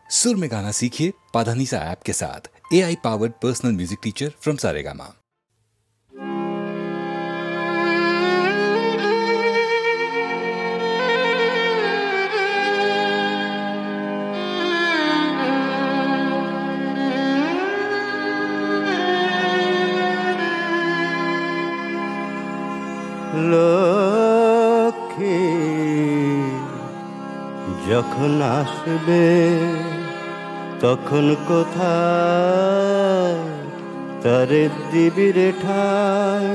सुर में गाना सीखिए पाधानीसा ऐप के साथ। AI powered personal music teacher from Saregama. Lakshmi যখন আসবে তখন কোথায় তারে দিবি রে ঠাই,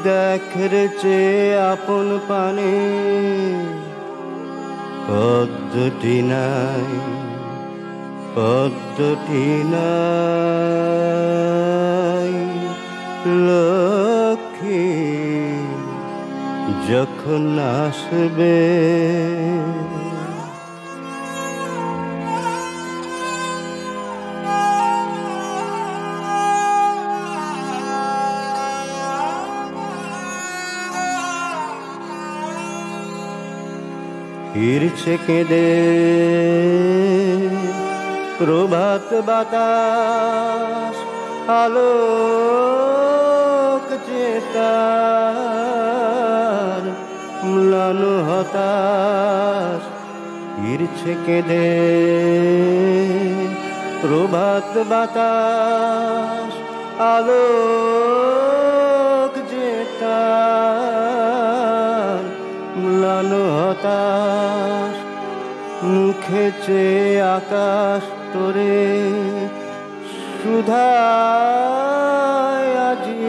দেখ রে চেয়ে আপন পানে পদ্মটি নাই, পদ্মটি নাই। লক্ষ্মী যখন আসবে ফিরছে কেঁদে প্রভাত বাতাস, আলোক চেতার ম্লান হতাশ। ফিরছে কেঁদে প্রভাত বাতাস, আলোক চেতার ম্লান হতাশ। মুখে চেয়ে আকাশ তোরে সুধায় আজি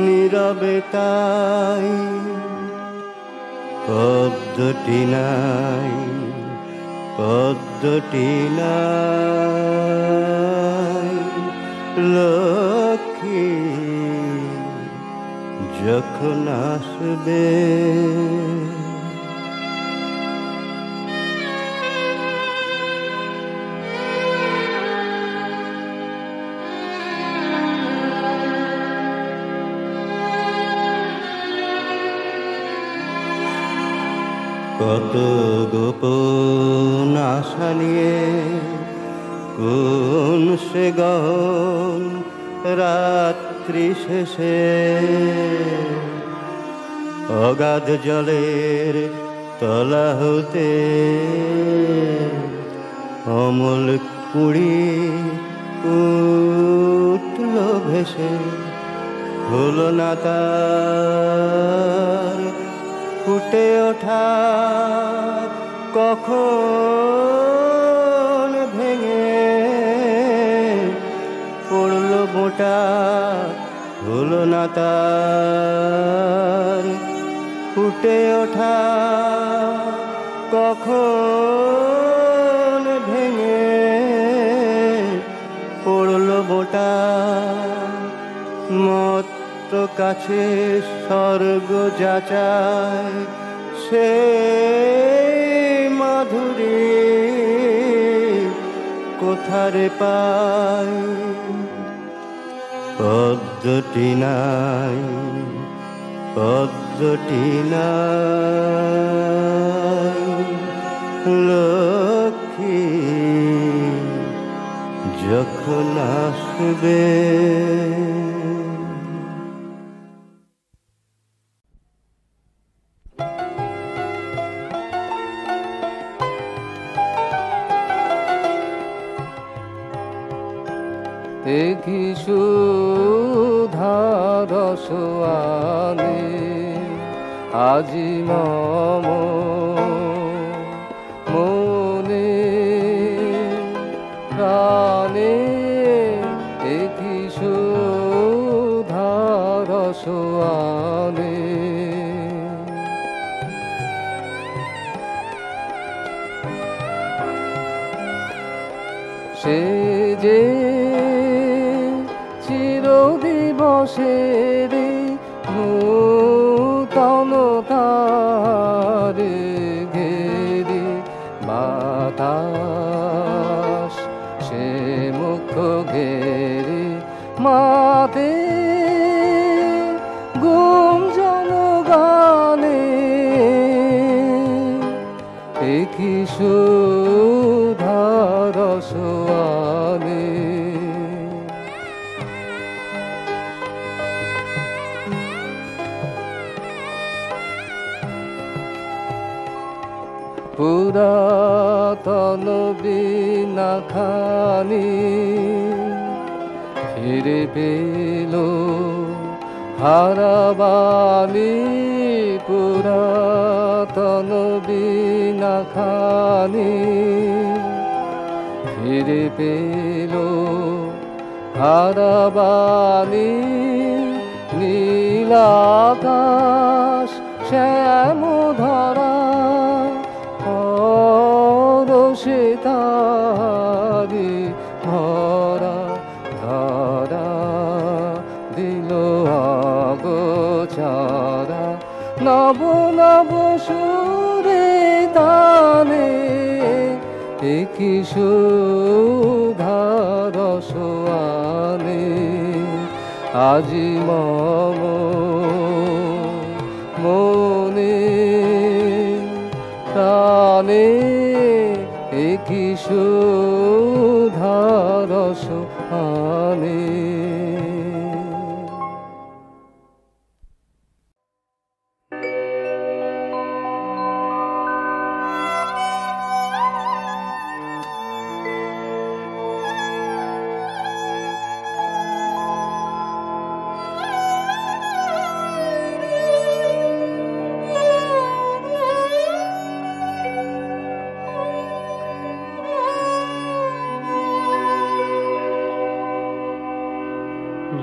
নীরবে তাই, পদ্মটি নাই, পদ্মটি নাই। লক্ষ্মী যখন আসবে কত গোপন আশা নিয়ে কোন সে গহন রাত্রি শেষে অগাধ জলের তলা হতে অমল কুড়ি উঠল ভেসে। হলো না তার ফুটে ওঠা কখন ভেঙে পড়লো বোটা। হলো না তার ফুটে ওঠা কখন ভেঙে পড়লো বোটা। মত কাছে স্বর্গ যাচায় সে মাধুরী কোথারে পাই, পদ্মটি নাই, পদ্মটি নাই। লক্ষ্মী যখন আসবে দেখি সুধার সোয়ানে আজি মম মনে প্রাণে। দেখি সুধার সোয়ানে সে যে চিরদিবসের নূতনতার ঘেরি বাতাস সে মুখ ঘেরি মাতে গুঞ্জন গানে। কি সুধার সোয়ানে পুরাতন বীণা খানি ফিরে পেল হারাবানি পুরাতন বীণা খানি ফিরে পেল হারাবানি নীল আকাশ শ্যাম ধরা পরশে তারি ভরা ধরা দিল আগোচরা নব নব সুরে তানে কি সুধার সোয়ানে আজি মম মনে প্রাণে কি সুধার সোয়ানে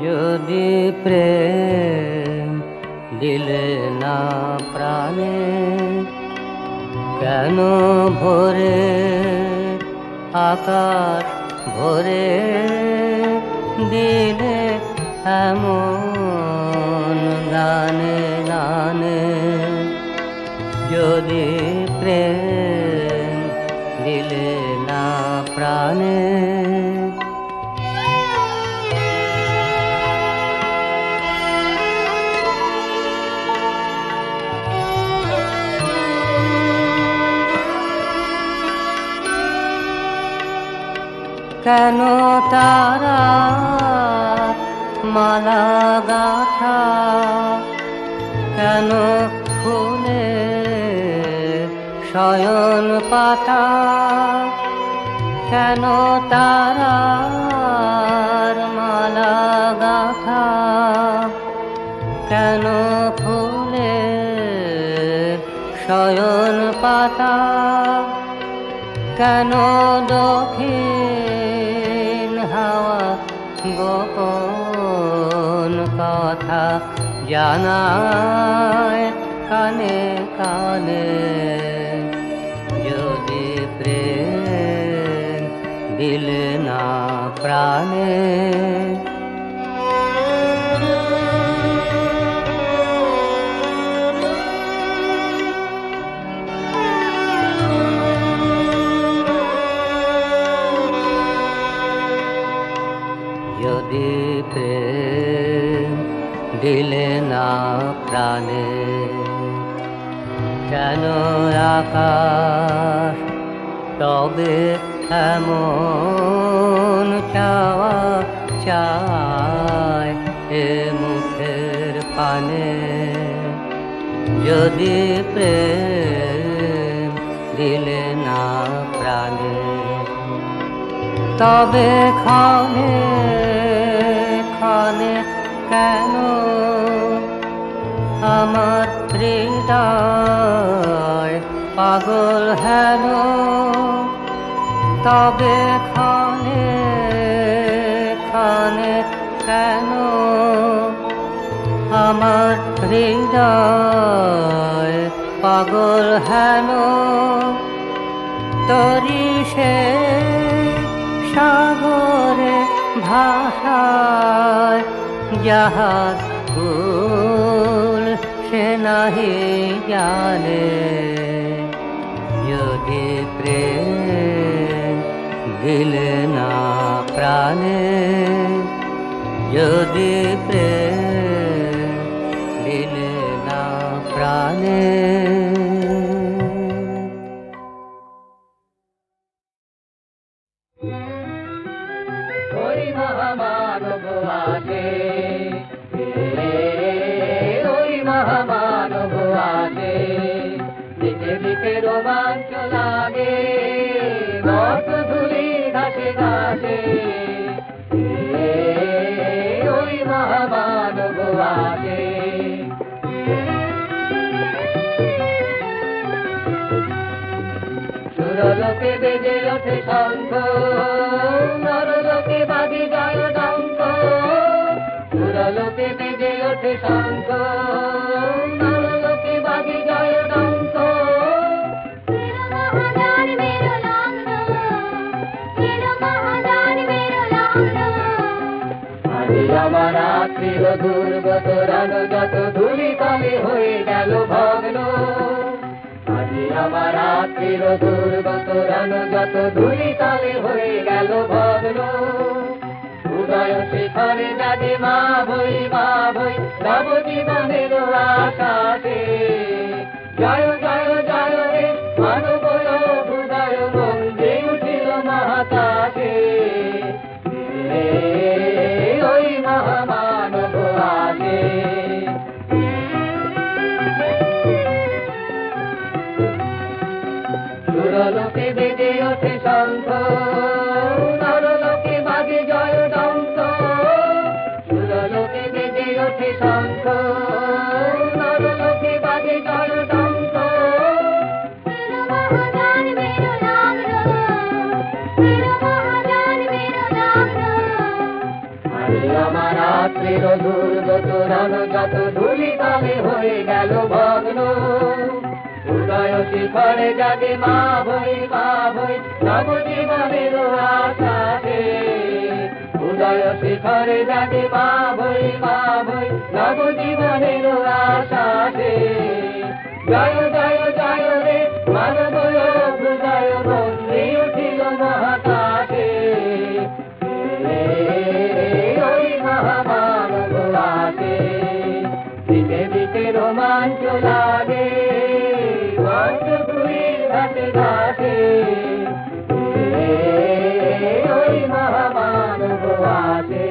যদি প্রেম দিলে না প্রাণে কেন ভরে আকাশ ভরে দিলে এমন গানে গানে যদি প্রেম দিলে না প্রাণে কেন তারা মালা গাথা কেন ফুলে শয়ন পাতা কেন তারার মালা গাথা কেন ফুলে শয়ন পাতা কেন দক্ষিণ হাওয়া গোপন কথা জানায় কানে কানে যদি প্রেম দিলে না প্রাণে যদি প্রেম দিলে না প্রাণে কেন আকাশ তবে এমন চাওয়া চায় এ মুখের পানে যদি প্রেম দিলে না প্রাণে তবে ক্ষণে ক্ষণে কেন আমার হৃদয় পাগল হেন তবে ক্ষণে ক্ষণে কেন আমার হৃদয় পাগল হেন তরি সে সাগরে ভাষায় যাহার কুল সে নাহি জানে যদি প্রেম দিলে না প্রাণে যদি প্রেম দিলে না প্রাণে মহামানব আসে, ওই মহামানব আসে, দিকে দিকে রোমাঞ্চ লাগে, রক্ত ধুলি ঘাসে ঘাসে, ওই মহামানব আসে। সুরলোকে বেজে ওঠে শঙ্খ, নরলোকে বাজে জয় ডঙ্ক, সুরলোকে বেজে ওঠে শঙ্খ, নরলোকে বাজে জয় ডঙ্ক। আজি আমার রাত্রির দুর্গত রানজাত ধূলিতলে হয়ে গেল ভগ্ন, আজি আমার রাত্রির দুর্গত রানজাত ধূলিতলে হয়ে গেল ভগ্ন। উদয় শিখরে জাগে মা ভই নব জীবনের আশাতে, জয় জয় জয় রে মানব হৃদয় মন্দে উঠিল মহাকাশে, ওই মহামানব আসে। সুরলোকে বেজে ওঠে শঙ্খ, নরলোকে বাজে জয় ডঙ্ক, সুরলোকে বেজে ওঠে শঙ্খ, নরলোকে বাজে জয় ডঙ্ক। আমার রাত্রির দুর্গত রানজাত ধূলিতলে হয়ে গেল ভগ্ন, উদয় শিখরে জাগে মা ভই নব জীবনের আশাতে, উদয় শিখরে জাগে মা ভই নব জীবনের আশাতে, জয় জয় জয় রে মানব হৃদয় বন্দে উঠিল মহাকাশে, ওই মহামানব আসে, দিকে দিকে রোমাঞ্চ লাগে, রক্ত ধুলি ঘাসে ঘাসে, ওই মহামানব আসে।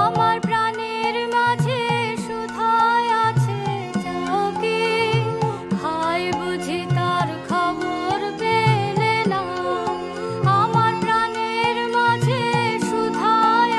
আমার প্রাণের মাঝে সুধায় আছে চাকি, হায় বুঝি তার খবর পেলে না। আমার প্রাণের মাঝে সুধায়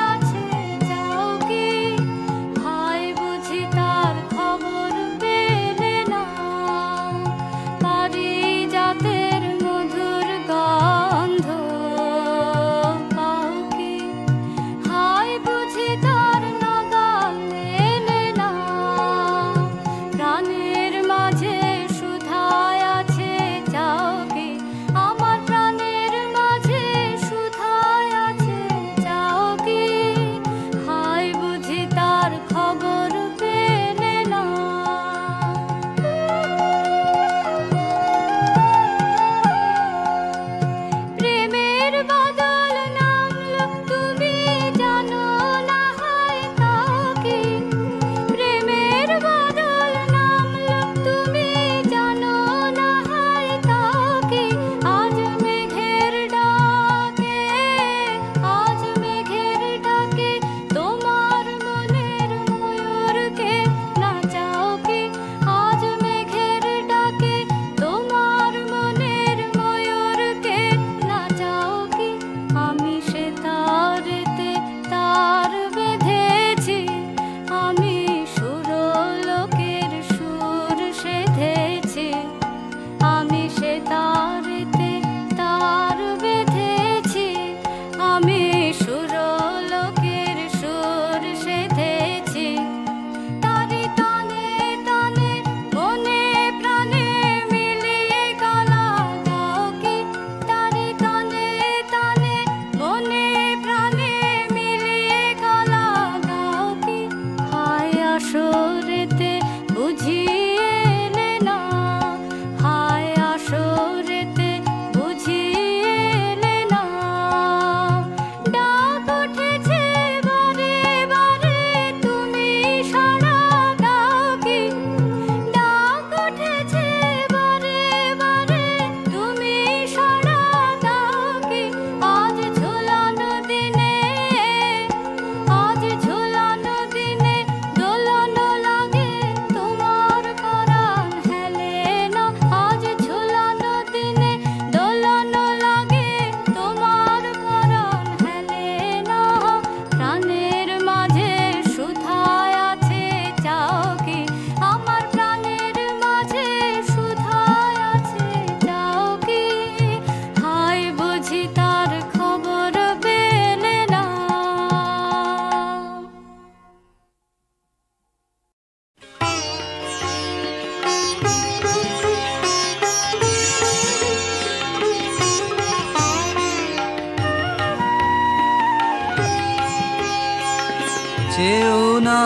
যেও না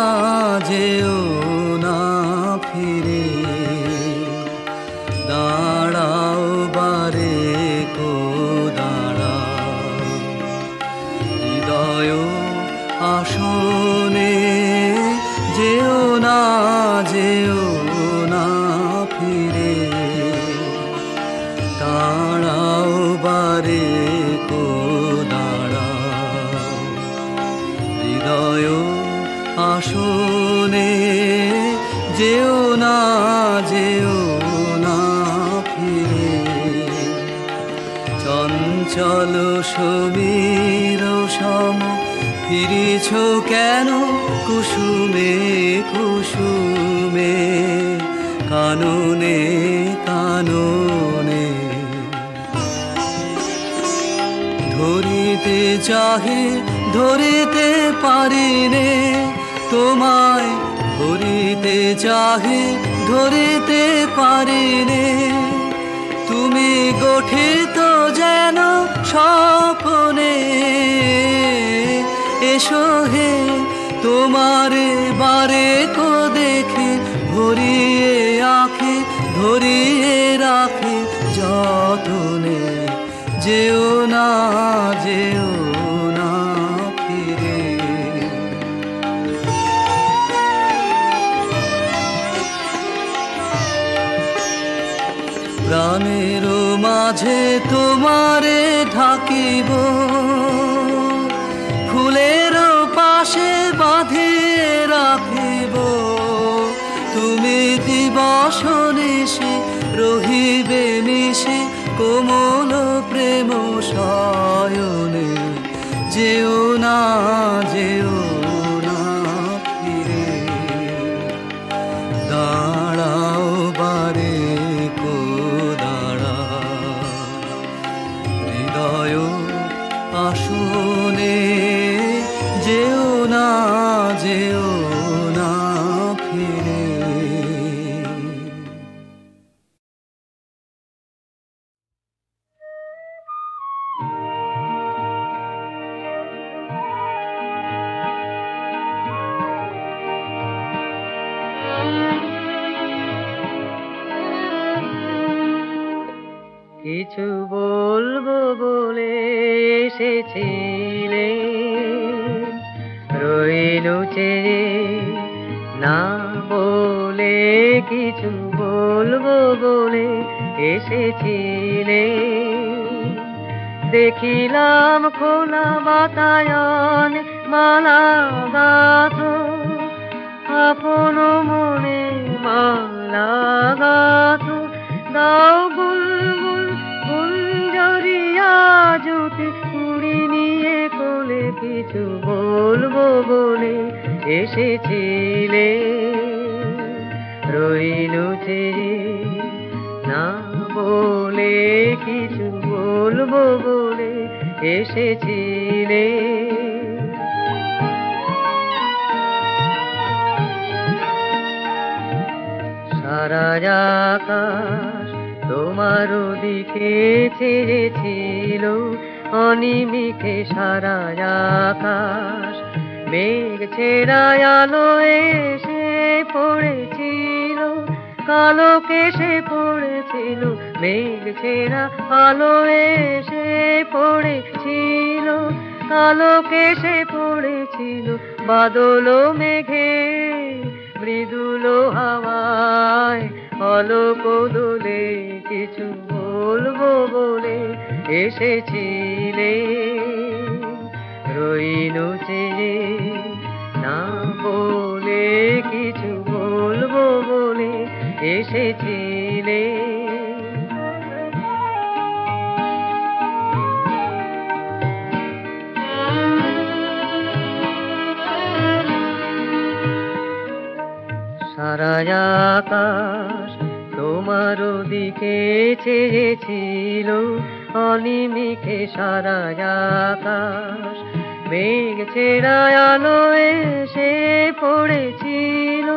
যেও না ফিরে, দাঁড়াও বারে কো দাঁড়াও, হৃদয় আসনে যেও না ফিরে, দাঁড়াও বারে কো দাঁড়াও, হৃদয় আসনে যেও না ফিরে। চঞ্চল সমীর সম ফিরিছ কেন কুসুমে কুসুমে, কাননে কাননে ধরিতে চাহে ধরিতে পারিনে, তোমায় ধরিতে চাহে ধরিতে পারিনে, তুমি গঠিত যেন স্বপ্নে, এসো হে তোমারে বারে কো দেখে, ভরিয়ে আঁখে ধরিয়ে রাখে যতনে, যেও না ফিরে। প্রাণের মাঝে তোমারে ঢাকিব, ফুলের পাশে বাঁধিয়ে রাখিব, তুমি দিবস নিশি রহিবে মিশে কোমল প্রেম শয়নে, যেও না ফিরে, দাঁড়াও বারে কো দাঁড়াও, হৃদয় আসনে যেও না ফিরে। কিছু বলবো বলে এসেছিলে, রইলু চেয়ে না বলে, কিছু বলবো বলে এসেছিলে, দেখিলাম খোলা বাতায়ন মালা গাথো, আপন মনে মালা গাথো, দাও বুলবুল গুঞ্জরিয়া জুতি কুড়ি নিয়ে কোলে, কিছু বলবো বলে এসেছিলে, রইলু চেয়ে না বলে, কিছু বলবো বলে এসেছিলে। সারা আকাশ তোমার দিকে চেয়েছিল, অনিমিকে সারা আকাশ, মেঘ ছেড়া আলো এসে পড়েছিল, কালো কেশে পড়েছিল, মেঘ ছেড়া আলো এসে পড়েছিল, কালো কেশে পড়েছিল, বাদল মেঘে মৃদুল হাওয়ায় অলক দোলে, কিছু বলবো বলে এসেছিলে, রইলু চেয়ে না বলে, কিছু বলবো বলে এসেছিলে। সারা আকাশ তোমার দিকে চেয়েছিল, অনিমিকে সারা আকাশ, মেঘ ছেড়া আলো এসে পড়েছিল,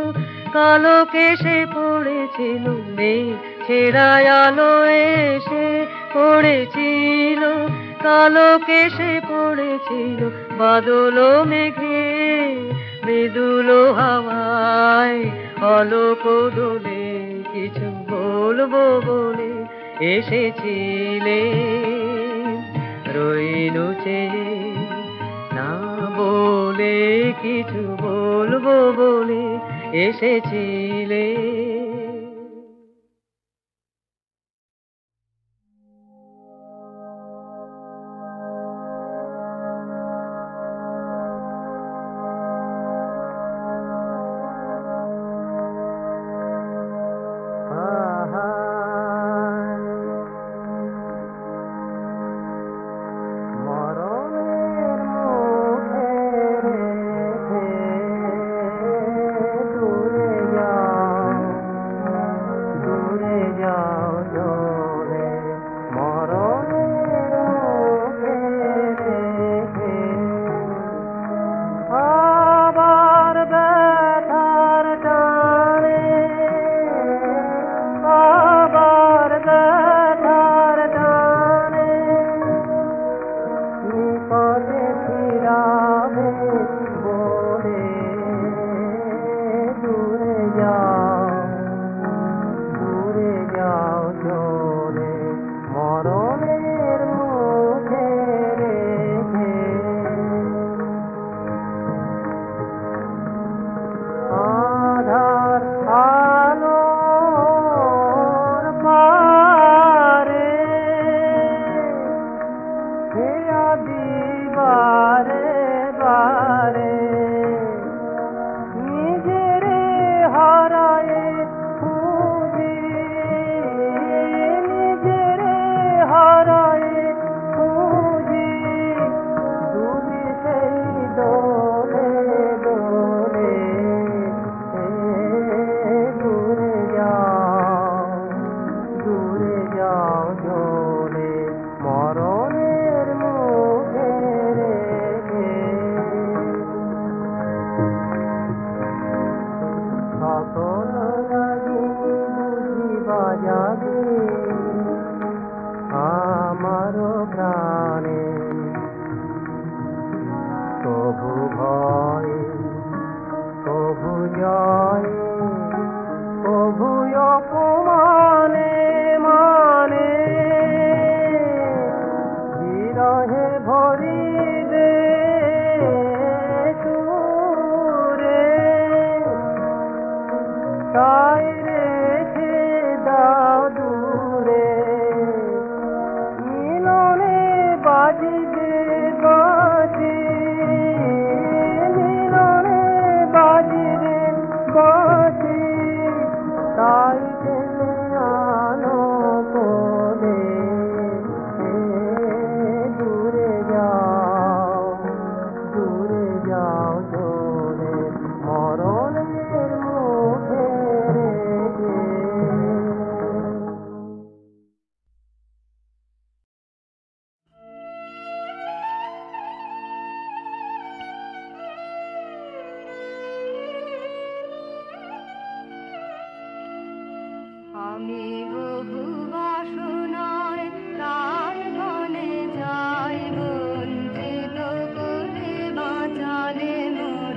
কালো কেশে পড়েছিল, মেঘ ছেড়া আলো এসে পড়েছিল, কালো কেশে পড়েছিল, বাদল মেঘে মৃদুল হাওয়ায় অলোক দোলে কিছু বলবো বলে এসেছিলে, রইলু চেয়ে না বলে কিছু বলবো বলে এসেছিলে। আমি বহু বাসনায় প্রাণ বনে যাই, বঞ্চিত করে বাঁচালে মন।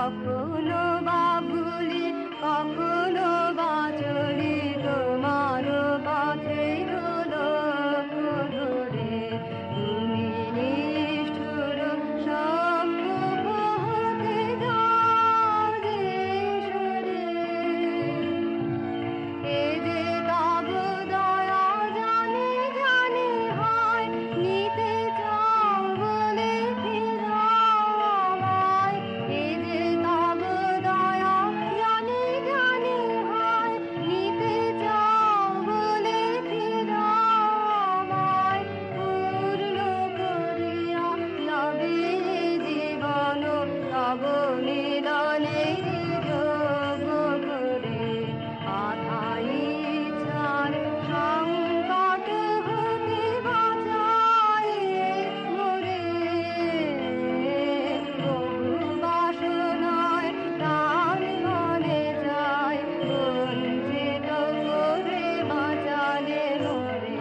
কখনো বা ভুলি কখনো বা চলি তোমার পথে লক্ষ্য ধরে তুমি নিষ্ঠুর সম্মুখ হতে যাও যে সরে এ যে তব দয়া জানি জানি হয় নিতে চাও বলে ফিরাও আমায় এ যে তব দয়া জানি জানি হয় নিতে চাও বলে ফিরাও আমায় পূর্ণ করিয়া লবে জীবন তব মিলনে যোগ করে আধাই ইচ্ছার সংকট হতে বাঁচায় মোরে বহু বাসনায় প্রাণ মনে যায় বঞ্চিত করে বাঁচালে মোরে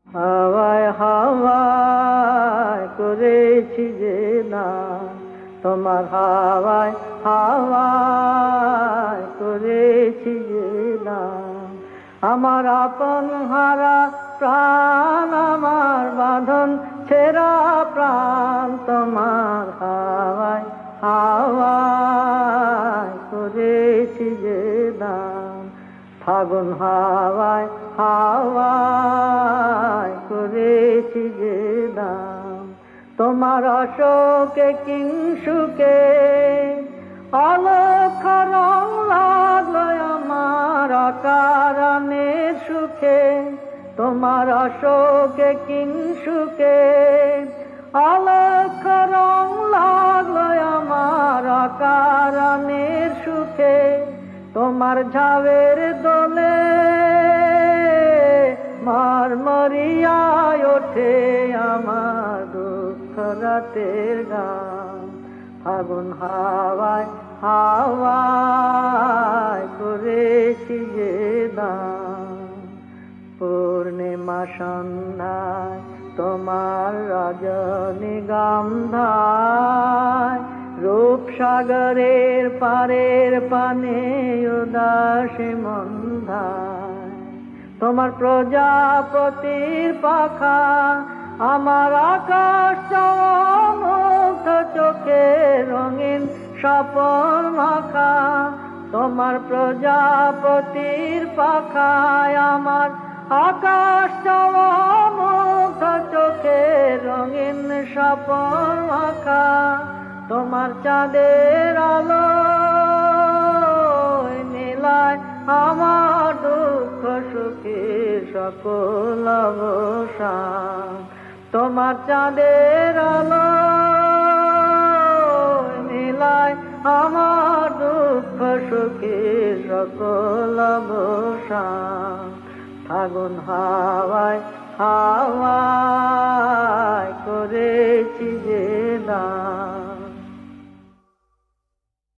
হাওয়ায় হাওয়ায় করেছি যে না তোমার হাওয়ায় হাওয়ায় করেছি যে না আমার আপন হারা প্রাণ আমার বাঁধন ছেঁড়া প্রাণ তোমার হাওয়ায় হাওয়ায় করেছি যে না ফাগুন হাওয়ায় হাওয়ায় করেছি যে দাম তোমার অশোকে কিংসুকে অলক্ষ রং লাগলো আমার অকারণের সুখে তোমার অশোকে কিংসুকে অলক্ষ রং লাগলো আমার অকারণের সুখে তোমার ঝাবের দোলে মারমরিয়ায় ওঠে আমার দুঃখ রাতের গান ফাগুন হাওয়ায় হাওয়ায় করেছি যে দান পূর্ণিমা সন্ধ্যায় তোমার রজনীগন্ধায় রূপসাগরের পারের পানে উদাসী মন্ধায় তোমার প্রজাপতির পাখা আমার আকাশ মুগ্ধ চোখে রঙিন স্বপন মাখা তোমার প্রজাপতির পাখায় আমার আকাশ মুগ্ধ চোখে রঙিন স্বপন মাখা তোমার চাঁদের আলো নীলায় আমার দুঃখ সুখে সকল অবসান তোমার চাঁদের আলো নীলায় আমার দুঃখ সুখে সকল অবসান ফাগুন হাওয়ায় হাওয়ায় করে